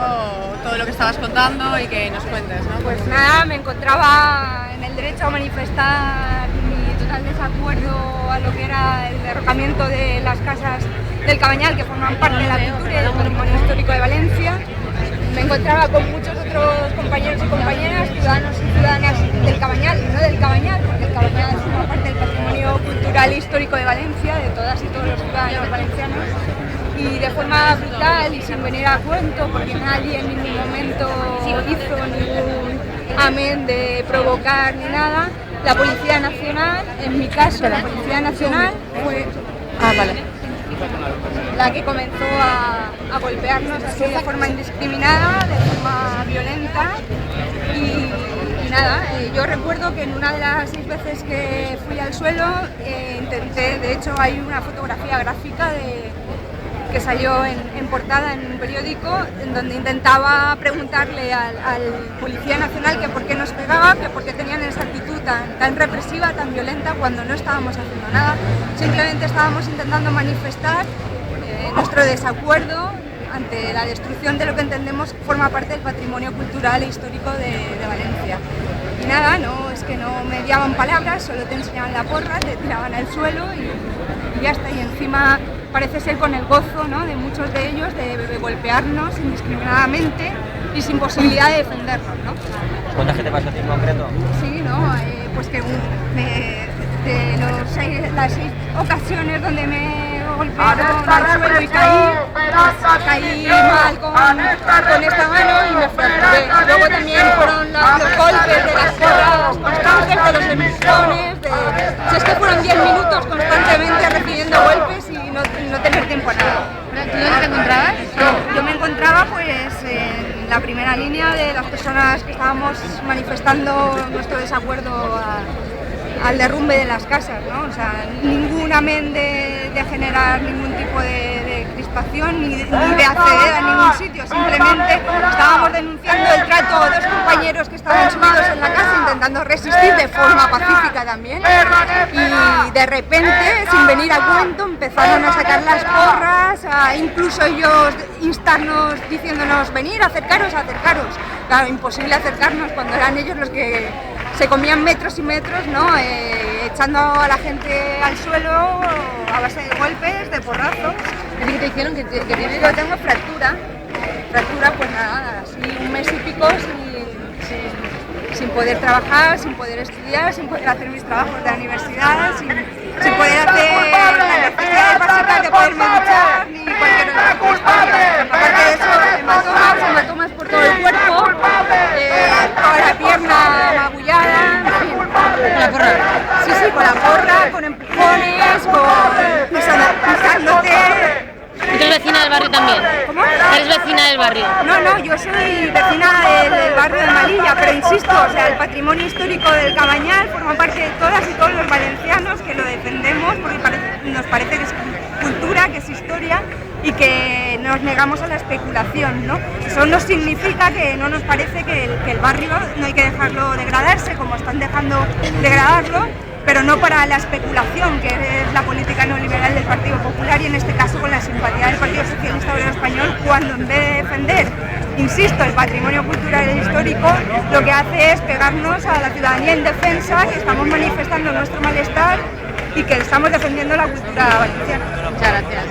poco todo lo que estabas contando y que nos cuentes, ¿no? Pues nada, me encontraba en el derecho a manifestar mi total desacuerdo a lo que era el derrocamiento de las casas del Cabañal, que forman parte de la cultura y del patrimonio histórico de Valencia. Me encontraba con muchos otros compañeros y compañeras, ciudadanos y ciudadanas del Cabañal, y no del Cabañal, porque el Cabañal forma parte del patrimonio cultural e histórico de Valencia, de todas y todos los ciudadanos valencianos. Y de forma brutal y sin venir a cuento, porque nadie en ningún momento hizo ningún amén de provocar ni nada, la Policía Nacional, en mi caso la Policía Nacional, fue la que comenzó a golpearnos así de forma indiscriminada, de forma violenta. Y nada, yo recuerdo que en una de las 6 veces que fui al suelo intenté, de hecho hay una fotografía gráfica que salió en portada en un periódico, en donde intentaba preguntarle al Policía Nacional que por qué nos pegaba, que por qué tenían esa actitud tan represiva, tan violenta, cuando no estábamos haciendo nada. Simplemente estábamos intentando manifestar nuestro desacuerdo ante la destrucción de lo que entendemos forma parte del patrimonio cultural e histórico de Valencia. Y nada, es que no me mediaban palabras, solo te enseñaban la porra, te tiraban al suelo y ya está. Y encima parece ser con el gozo, ¿no?, de muchos de ellos de golpearnos indiscriminadamente y sin posibilidad de defendernos, ¿no? ¿Cuánta gente pasó a ti en concreto? Sí, pues que de las 6 ocasiones donde me golpearon al suelo y caí mal con esta mano y me fracturé. Luego también fueron los golpes de las porras constantes, de los empujones, si es que fueron 10 minutos constantemente recibiendo golpes y no tener tiempo a nada. ¿Tú dónde te encontrabas? Yo me encontraba pues en la primera línea de las personas que estábamos manifestando nuestro desacuerdo al derrumbe de las casas, ¿no? O sea, ningún amén de generar ningún tipo de crispación ni de acceder a ningún sitio, simplemente estábamos denunciando el trato a 2 compañeros que estaban subidos en la casa intentando resistir de forma pacífica también, y de repente, sin venir a cuento, empezaron a sacar las porras, a incluso ellos instarnos diciéndonos venir, acercaros. Claro, imposible acercarnos cuando eran ellos los que se comían metros y metros, ¿no? Echando a la gente al suelo a base de golpes, de porrazos. ¿Qué te hicieron? ¿Que tienes? Yo tengo fractura, pues nada, así 1 mes y pico sin poder trabajar, sin poder estudiar, sin poder hacer mis trabajos de la universidad, sin poder hacer las necesidades básicas de poderme duchar ni cualquier otra cosa. Aparte de eso, hematomas por todo el cuerpo, toda la pierna magullada, en fin. ¿Con la porra? Sí, con la porra, con empujones, pisándote. ¿Y tú eres vecina del barrio también? ¿Cómo? ¿Eres vecina del barrio? No, yo soy vecina del barrio de Malilla, pero insisto, o sea, el patrimonio histórico del Cabañal forma parte de todas y todos los valencianos que lo defendemos porque nos parece que es cultura, que es historia y que nos negamos a la especulación, ¿no? Eso no significa que no nos parece que el barrio no hay que dejarlo degradarse como están dejando degradarlo, pero no para la especulación, que es la política neoliberal del Partido Popular y en este caso con la simpatía del Partido Socialista Obrero Español, cuando en vez de defender, insisto, el patrimonio cultural e histórico, lo que hace es pegarnos a la ciudadanía indefensa, que estamos manifestando nuestro malestar y que estamos defendiendo la cultura valenciana. Muchas gracias.